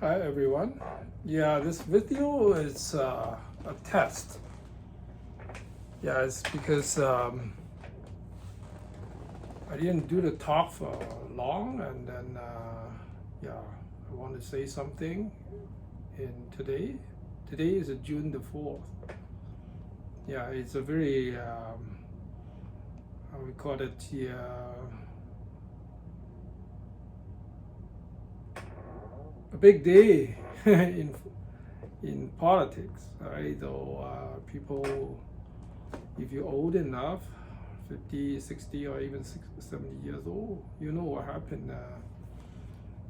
Hi everyone. Yeah, this video is a test. Yeah, it's because I didn't do the talk for long, and then yeah, I want to say something in today. Today is June the 4th. Yeah, it's a very how we call it, a big day in politics. Right? Though people, if you're old enough, 50, 60, or even 70 years old, you know what happened.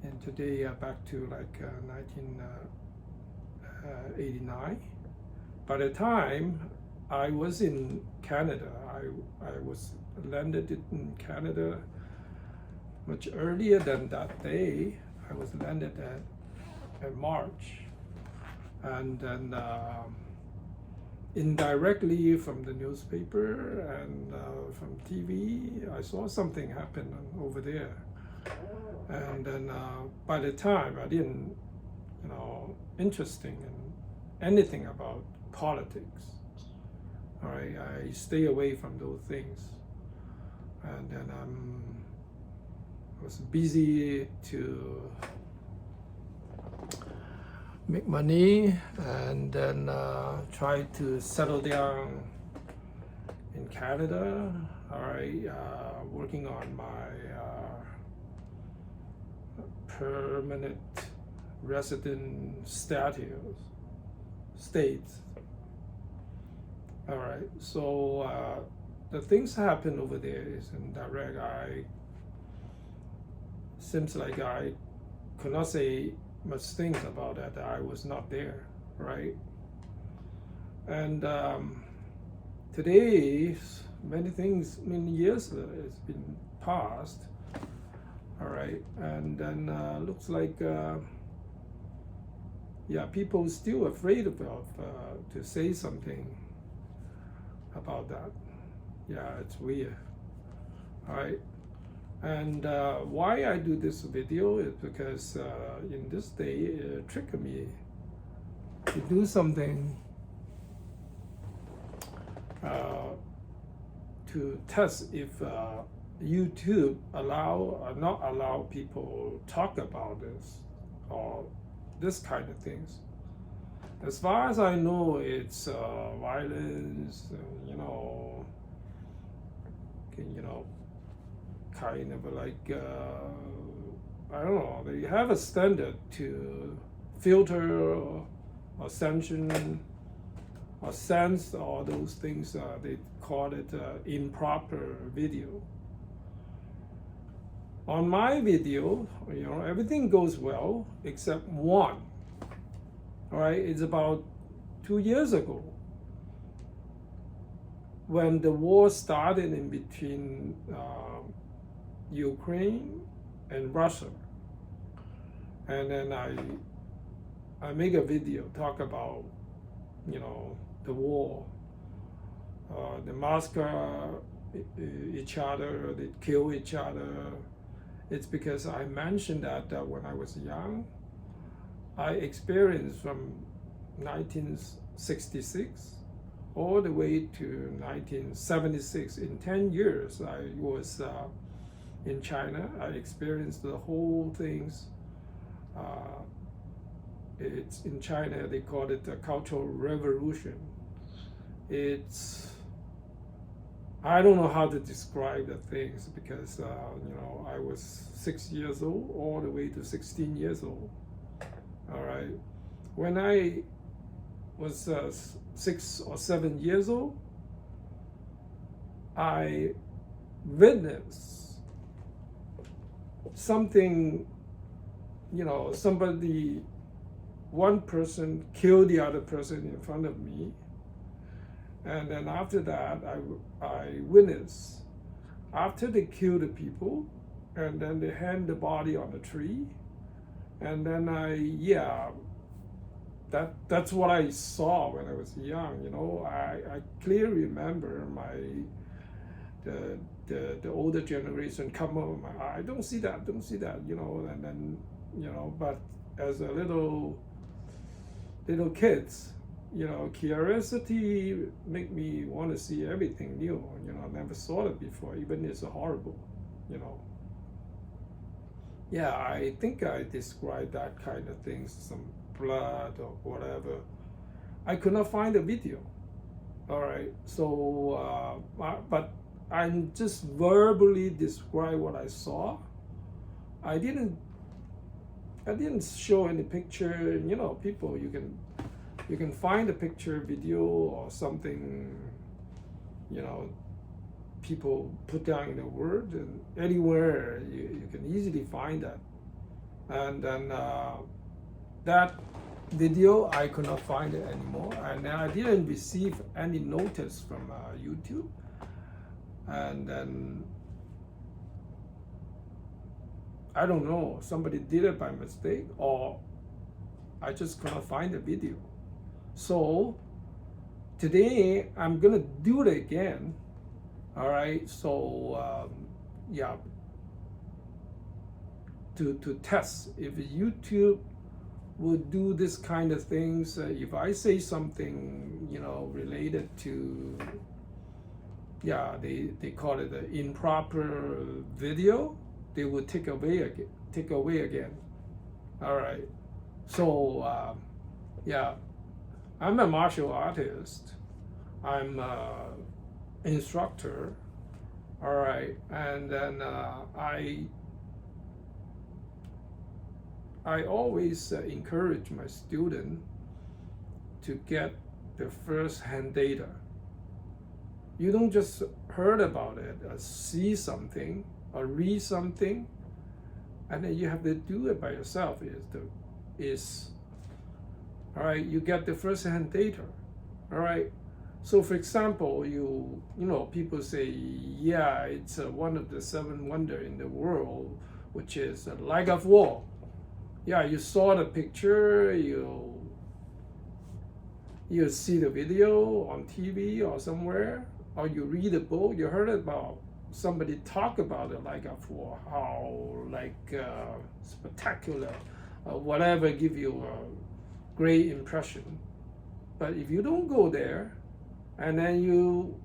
And today, back to like 1989. By the time I was in Canada, I was landed in Canada much earlier than that day. I was landed at March, and then indirectly from the newspaper and from TV, I saw something happen over there. And then by the time I didn't, interesting in anything about politics. All right, I stay away from those things. And then I was busy to make money, and then try to settle down in Canada. All right, working on my permanent resident states. All right, so the things happen over there is indirect. Seems like I could not say much things about that. I was not there, right? And today, many years has been passed. All right, and then looks like yeah, people still afraid of to say something about that. Yeah, it's weird. All right. And why I do this video is because in this day it tricked me to do something to test if YouTube allow or not allow people talk about this or this kind of things. As far as I know, it's violence, kind of like I don't know. They have a standard to filter or sanction or sense all those things. They call it improper video. On my video, everything goes well except one. All right, it's about 2 years ago when the war started in between Ukraine and Russia. And then I make a video talk about the war. They massacre each other, they kill each other. It's because I mentioned that when I was young, I experienced from 1966 all the way to 1976. In 10 years, I was in China. I experienced the whole things. It's in China, they call it the Cultural Revolution. I don't know how to describe the things because I was 6 years old all the way to 16 years old. All right, when I was 6 or 7 years old, I witnessed something. One person killed the other person in front of me. And then after that, I witnessed, after they kill the people, and then they hang the body on a tree, and then that's what I saw when I was young. I clearly remember the older generation come over my eye. Don't see that, and then but as a little kids, curiosity make me want to see everything new. I never saw it before, even it's horrible. You know. Yeah, I think I described that kind of things, some blood or whatever. I could not find a video. All right, so but I just verbally describe what I saw. I didn't show any picture. People, you can find a picture, video, or something. People put down in the word, and anywhere you can easily find that. And then that video, I could not find it anymore, and I didn't receive any notice from YouTube. And then I don't know, somebody did it by mistake, or I just could not find the video. So today I'm gonna do it again. All right, so yeah, to test if YouTube would do this kind of things. If I say something, related to, yeah, they call it an improper video, they would take away again. All right, so yeah, I'm a martial artist. I'm instructor. All right, and then I always encourage my student to get the first-hand data. You don't just heard about it, or see something, or read something, and then you have to do it by yourself. All right, you get the first-hand data. All right. So, for example, people say, yeah, it's one of the 7 wonders in the world, which is Niagara Falls. Yeah, you saw the picture, you see the video on TV or somewhere, or you read a book, you heard about somebody talk about it Niagara Falls, how spectacular, whatever, give you a great impression. But if you don't go there, and then you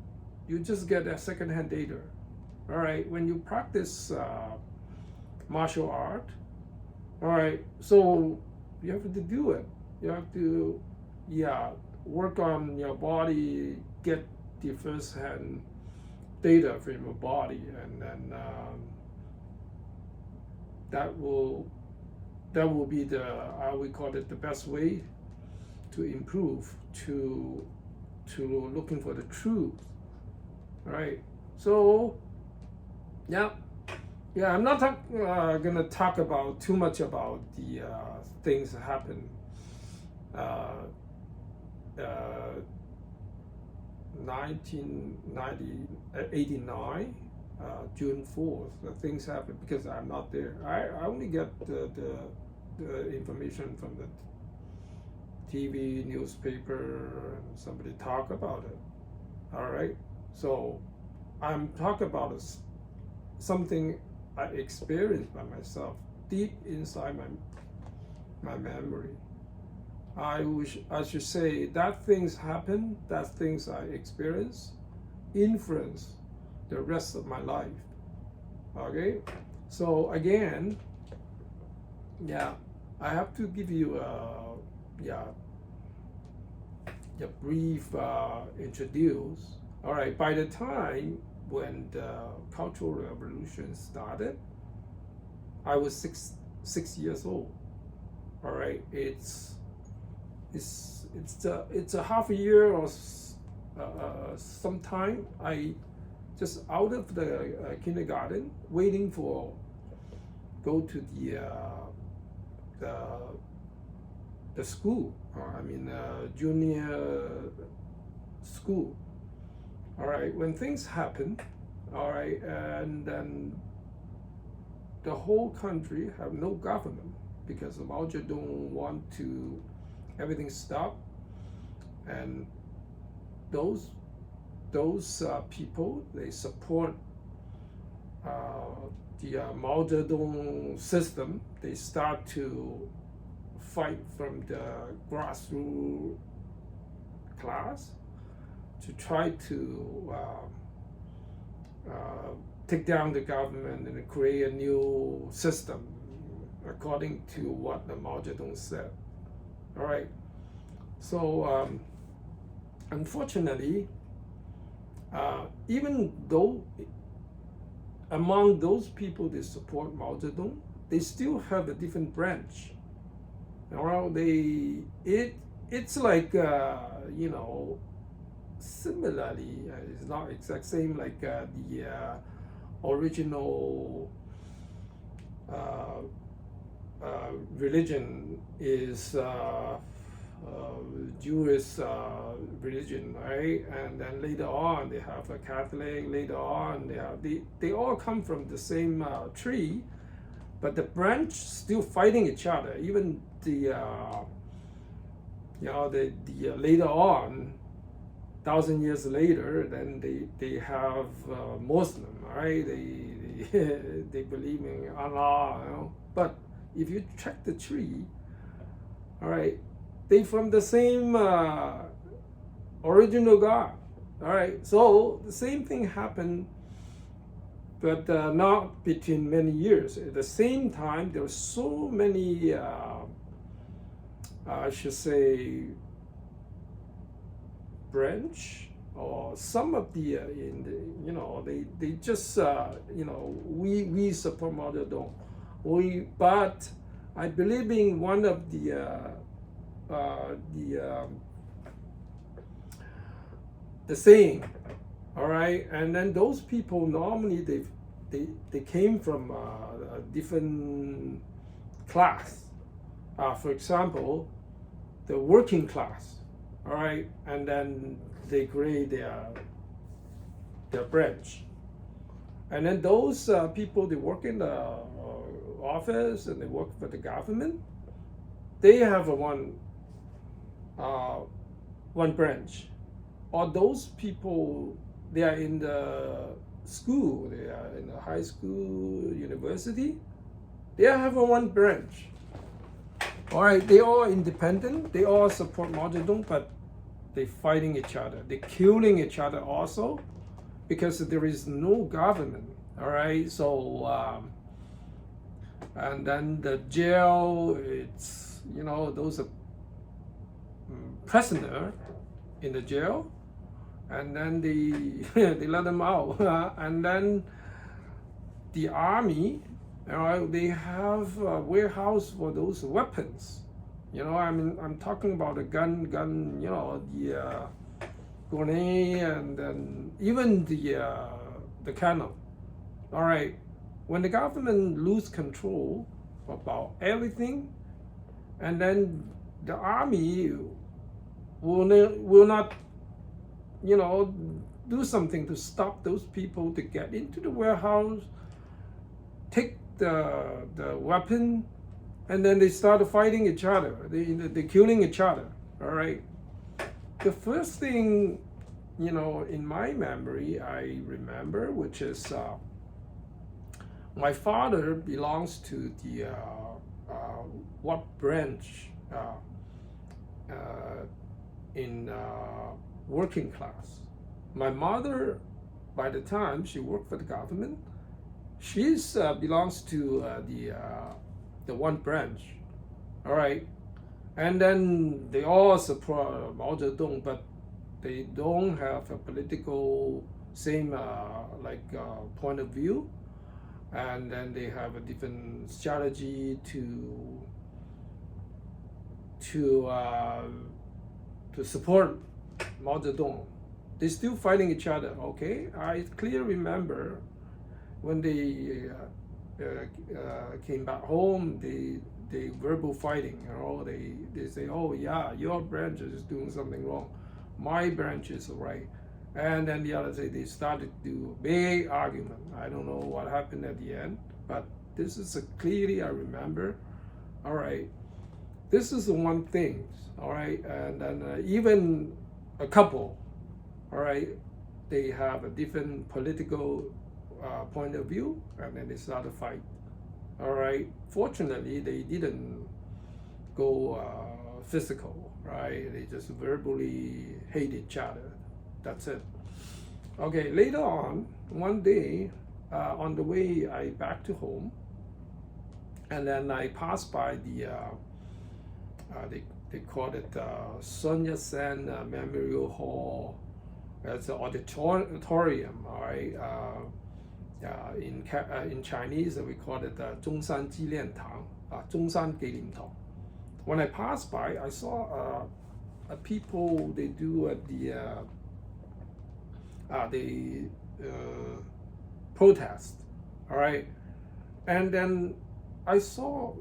just get that second-hand data. All right, when you practice martial art, all right, so you have to do it. You have to, work on your body, get the first-hand data from your body, and then that will be I would call it the best way to improve, to looking for the truth. All right, so yeah, I'm not gonna talk about too much about the things that happened 1989, June 4th. The things happened because I'm not there. I only get the information from the TV, newspaper, and somebody talk about it. All right, so I'm talking about something I experienced by myself, deep inside my memory. I should say that things happen, that things I experience, influence the rest of my life. Okay, so again, I have to give you a brief introduce. All right, by the time when the Cultural Revolution started, I was six years old. All right, it's a half a year or sometime. I just out of the kindergarten, waiting for go to the school. Junior school. All right, when things happen, all right, and then the whole country have no government because Mao Zedong want to everything stop, and those people, they support the Mao Zedong system. They start to fight from the grassroots class to try to take down the government and create a new system according to what the Mao Zedong said. All right. So unfortunately, even though among those people that support Mao Zedong, they still have a different branch. All right. It's like similarly, it's not exact same like the original religion is Jewish religion, right? And then later on they have a Catholic. Later on they all come from the same tree, but the branch still fighting each other. Even the later on, 1,000 years later, then they have Muslim, right? They believe in Allah, But if you check the tree, all right, they from the same original God, all right. So the same thing happened, but not between many years. At the same time, there were so many, I should say, branch or some of the they just we support Mao Zedong, but I believe in one of the saying, all right, and then those people normally they came from a different class. For example, the working class. All right, and then they create their branch, and then those people they work in the office and they work for the government. They have one branch. Or those people they are in the school, they are in the high school, university. They have one branch. All right, they all independent. They all support Mao Zedong, but they fighting each other. They're killing each other also, because there is no government. All right, so and then the jail. It's those are prisoner in the jail, and then they they let them out, and then the army. They have a warehouse for those weapons. I'm talking about the gun, the grenade, and then even the cannon. All right, when the government lose control about everything, and then the army will not, do something to stop those people to get into the warehouse, take the weapon, and then they started fighting each other. They're killing each other. All right. The first thing, in my memory, I remember, which is my father belongs to the what branch in working class. My mother, by the time she worked for the government, she's belongs to the one branch, all right, and then they all support Mao Zedong, but they don't have a political same point of view, and then they have a different strategy to support Mao Zedong. They're still fighting each other. Okay, I clearly remember when they came back home, they verbal fighting. They say, oh yeah, your branch is doing something wrong, my branch is right, and then the other say they started to do a big argument. I don't know what happened at the end, but this is clearly I remember. All right, this is the one thing. All right, and then even a couple. All right, they have a different political point of view, and then they start to fight. All right, fortunately they didn't go physical, right? They just verbally hate each other. That's it. Okay, later on, one day, on the way I back to home, and then I passed by they call it Sun Yat-sen Memorial Hall. It's an auditorium, all right? In Chinese, we call it 中山纪念堂, 中山纪念堂. When I passed by, I saw people, they do the protest, all right? And then I saw,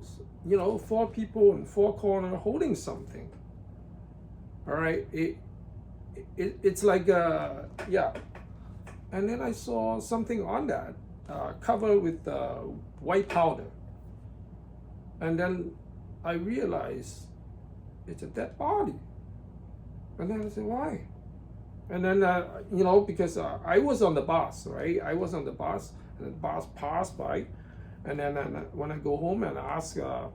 4 people in 4 corners holding something, all right? It's like, yeah. And then I saw something on that, covered with white powder. And then I realized it's a dead body. And then I said, why? And then, because I was on the bus, right? I was on the bus, and the bus passed by. And then when I go home and ask, the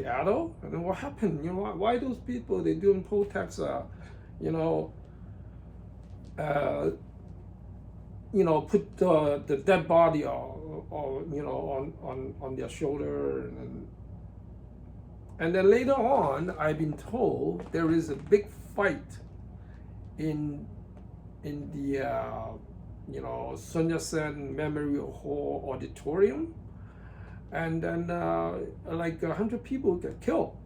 adult, and then what happened? Why those people, they doing protests, put the dead body on their shoulder, and then later on, I've been told there is a big fight in the Sun Yat-sen Memorial Hall auditorium, and then like 100 people get killed.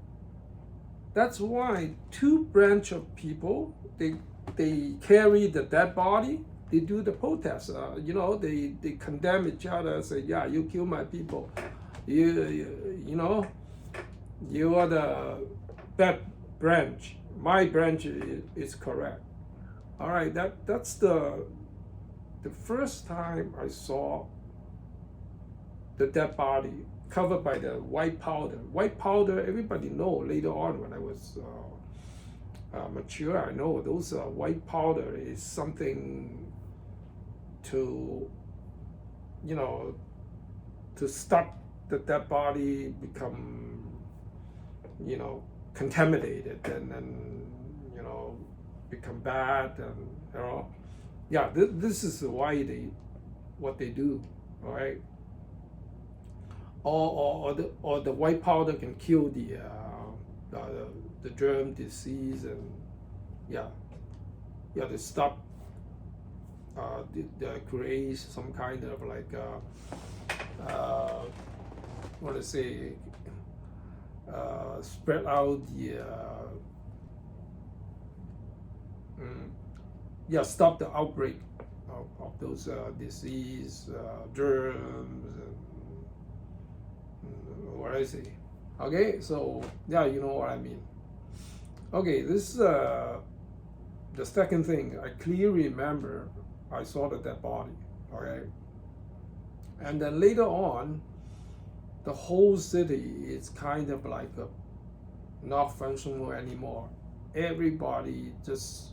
That's why 2 branch of people, they carry the dead body, they do the protest. They condemn each other, say, yeah, you kill my people. You are the bad branch. My branch is correct. All right, that's the first time I saw the dead body covered by the white powder. White powder, everybody know later on when I was mature, I know those white powder is something to stop the dead body become contaminated and then become bad, and yeah, this is why what they do, all right? Or the white powder can kill the germ disease, and to stop the create some kind of like spread out the stop the outbreak of those disease germs and what I say. Okay, so yeah, you know what I mean. Okay, this is the second thing. I clearly remember I saw the dead body. Okay, and then later on, the whole city is kind of like not functional anymore. Everybody just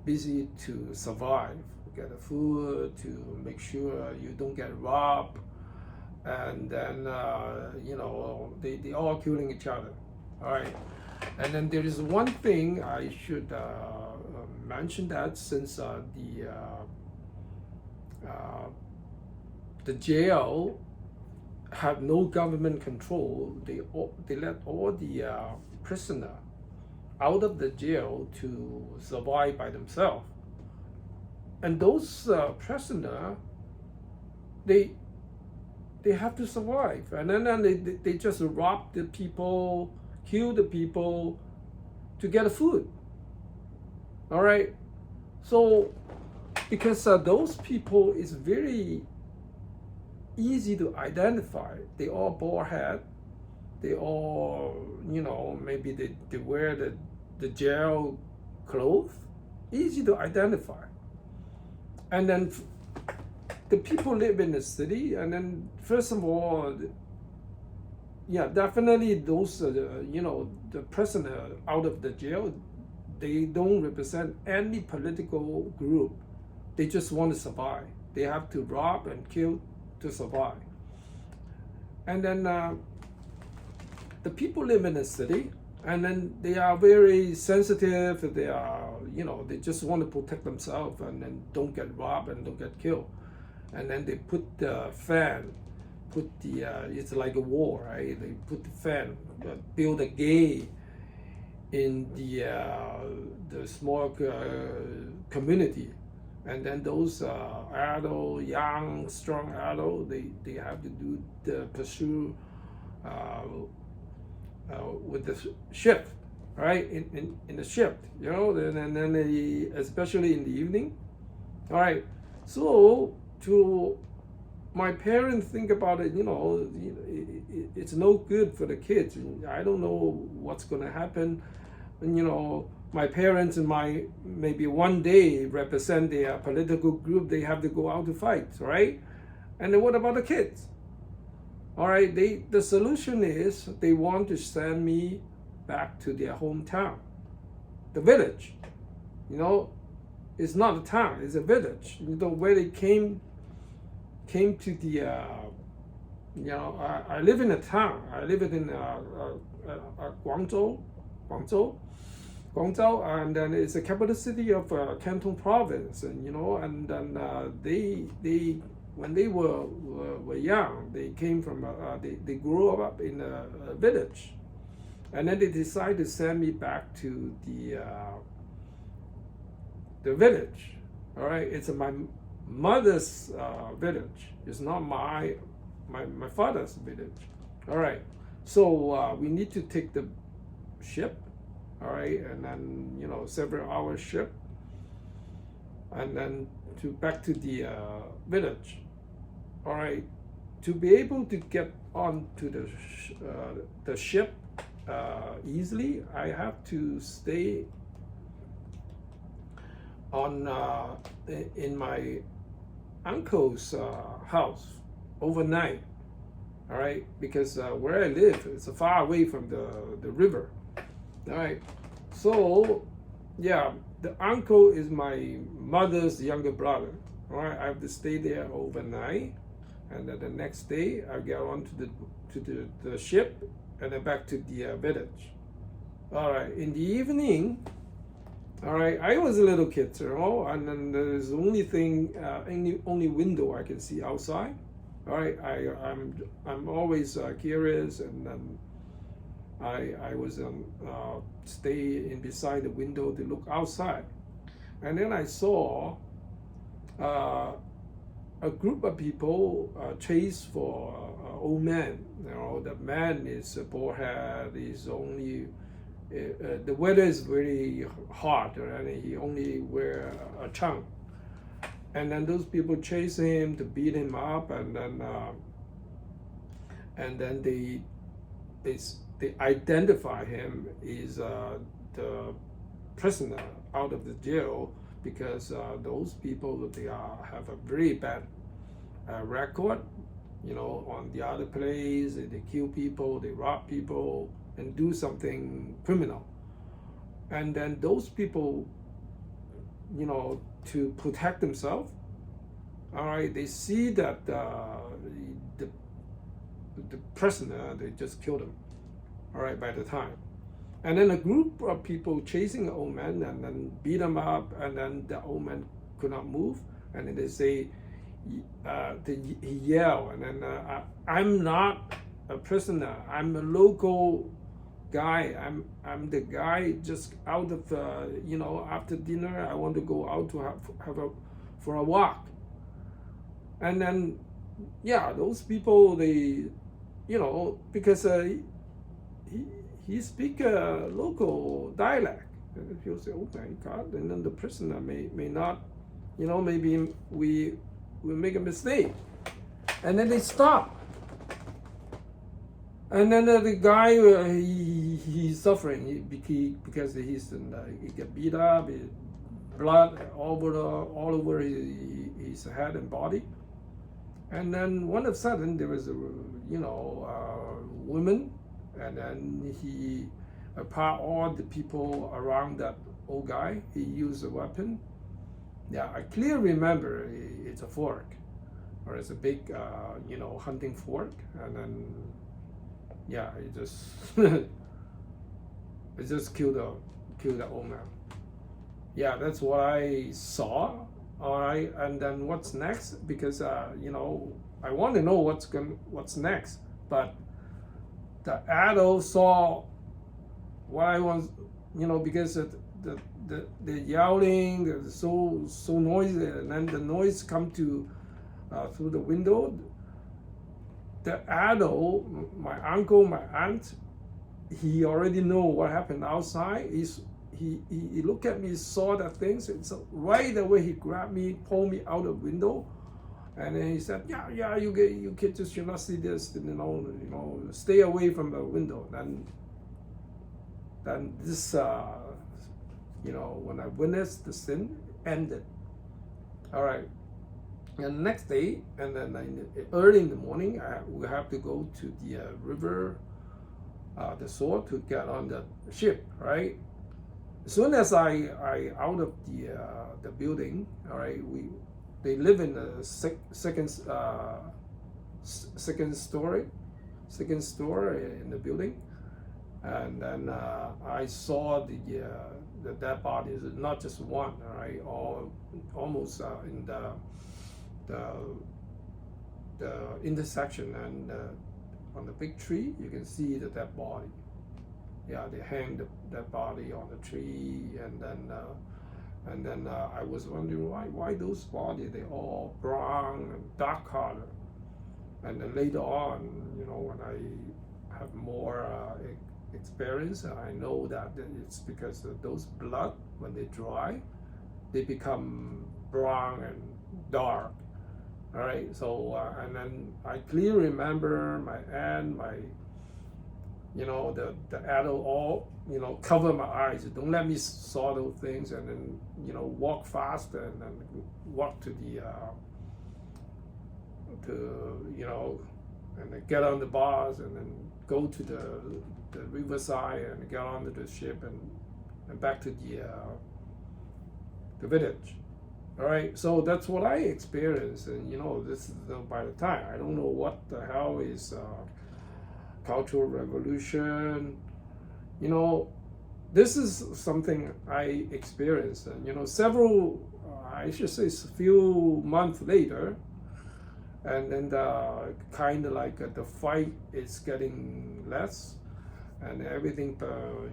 busy to survive, get the food, to make sure you don't get robbed, and then they all killing each other. All right, and then there is one thing I should mention, that since the jail have no government control, they let all the prisoner out of the jail to survive by themselves. And those prisoner, they have to survive, and then they just rob the people, kill the people to get the food. All right, so because those people is very easy to identify. They all bald head. They all, maybe they wear the jail clothes. Easy to identify. And then the people live in the city, and then first of all, definitely those, the prisoner out of the jail, they don't represent any political group. They just want to survive. They have to rob and kill to survive. And then the people live in the city, and then they are very sensitive. They are, they just want to protect themselves and then don't get robbed and don't get killed. And then they put the fan, it's like a wall, right? They put the fan, build a gate in the small community, and then those adult, young, strong adult, they have to do the pursue with the shift, right? In the shift, and then they, especially in the evening, all right. So to my parents think about it, it's no good for the kids. I don't know what's going to happen. And, my parents and maybe one day represent their political group. They have to go out to fight, right? And then what about the kids? All right, the solution is they want to send me back to their hometown, the village. It's not a town; it's a village. Where they came to the. I live in a town. I live in Guangzhou, and then it's the capital city of Canton Province, and then they when they were young, they came from they grew up in a village, and then they decided to send me back to the village. All right, it's my mother's village. It's not my father's village. All right, so we need to take the ship. All right, and then several hours ship, and then back to the village. All right, to be able to get onto the ship easily, I have to stay in my uncle's house overnight. All right, because where I live is far away from the river. All right, so yeah, the uncle is my mother's younger brother. All right, I have to stay there overnight, and then the next day I get on to the ship and then back to the village. All right, in the evening, all right, I was a little kid, and then there's the only window I can see outside. All right, I'm always curious, and I was stay in beside the window to look outside, and then I saw a group of people chase for an old man. The man is bald head. He's only the weather is very hot, and he only wear a chunk. And then those people chase him to beat him up, and then they identify him as the prisoner out of the jail, because those people have a very bad record, on the other place. They kill people, they rob people, and do something criminal. And then those people, to protect themselves, all right, they see that the prisoner, they just killed him, all right, by the time. And then a group of people chasing the old man and then beat him up, and then the old man could not move, and then they say, he yell, and then I'm not a prisoner, I'm a local guy, I'm the guy just out of after dinner I want to go out to have for a walk. And then those people, they because he speak a local dialect, and he'll say, oh my God, and then the prisoner may not, maybe we make a mistake, and then they stop. And then the guy, he's suffering because he get beat up, blood all over his head and body. And then all of a sudden there was a woman, and then he, apart all the people around that old guy, he used a weapon. Yeah, I clearly remember it's a fork, or it's a big hunting fork, and then yeah, it just it just killed the old man. Yeah, that's what I saw. All right, and then what's next? Because you know, I want to know what's next. But the adult saw what I was, you know, because the yelling, so noisy, and then the noise come to through the window. The adult, my uncle, my aunt, he already know what happened outside. He looked at me, saw that things, and so right away he grabbed me, pulled me out the window, and then he said, "Yeah, you kids just should not see this, you know, stay away from the window." Then this, you know, when I witnessed the sin ended. All right. And the next day, and then early in the morning, we have to go to the river, the shore to get on the ship, right? As soon as I out of the building, all right, they live in the second story in the building, and then I saw the dead bodies, not just one, all right, almost in the intersection, and on the big tree you can see the dead body. Yeah, they hang that body on the tree, and then I was wondering why those bodies, they all brown and dark color. And then later on, you know, when I have more experience, I know that it's because of those blood, when they dry, they become brown and dark. All right, so and then I clearly remember my aunt, you know, the adult all, you know, cover my eyes, don't let me saw those things, and then, you know, walk faster, and then walk to you know, and then get on the bus, and then go to the riverside, and get onto the ship, and back to the village. All right, so that's what I experienced, and you know, this is by the time I don't know what the hell is Cultural Revolution. You know, this is something I experienced, and you know, several, I should say, a few months later, and then kind of like the fight is getting less, and everything,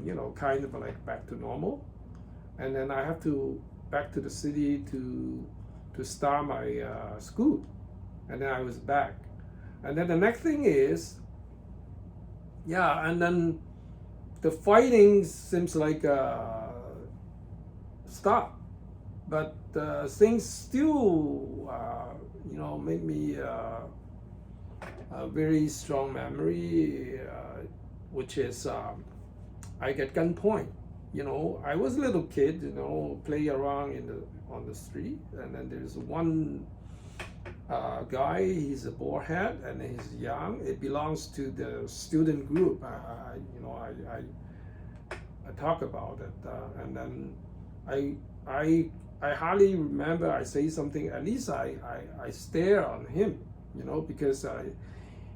you know, kind of like back to normal, and then I have to back to the city to start my school, and then I was back, and then the next thing is, yeah, and then the fighting seems like stop, but things still, you know, make me a very strong memory, which is I get gunpoint. You know, I was a little kid, you know, play around on the street, and then there's one guy, he's a boarhead, and he's young. It belongs to the student group. You know, I talk about it, and then I hardly remember I say something. At least I stare on him, you know, because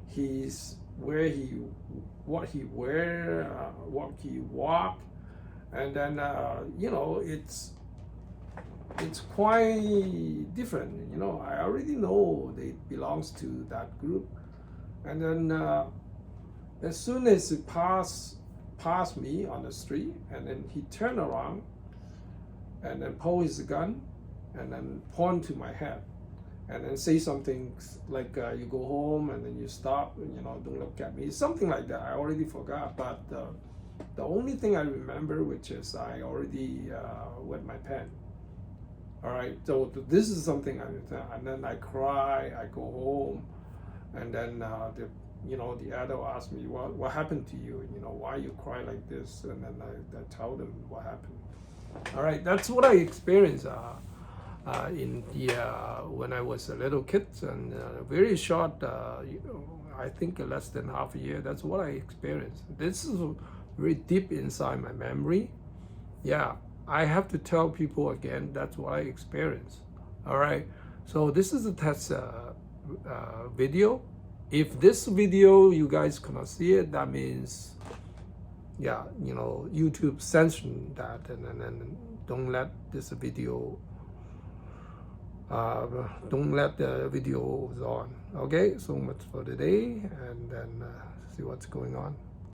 he's what he wear, what he walk. And then, you know, it's quite different. You know, I already know they belongs to that group. And then as soon as he pass me on the street, and then he turn around, and then pull his gun, and then point to my head, and then say something like, you go home, and then you stop, and, you know, don't look at me. Something like that. I already forgot, but the only thing I remember, which is I already wet my pen. All right, so this is something and then I cry, I go home, and then you know, the adult asked me, what happened to you? You know, why you cry like this? And then I tell them what happened. All right, that's what I experienced in when I was a little kid, and very short, you know, I think less than half a year. That's what I experienced. This is very deep inside my memory. Yeah, I have to tell people again, that's what I experienced. All right, so this is a test video, if this video you guys cannot see it, that means, yeah, you know, YouTube censoring that, and don't let this video, don't let the videos on. Okay, so much for today, and then see what's going on.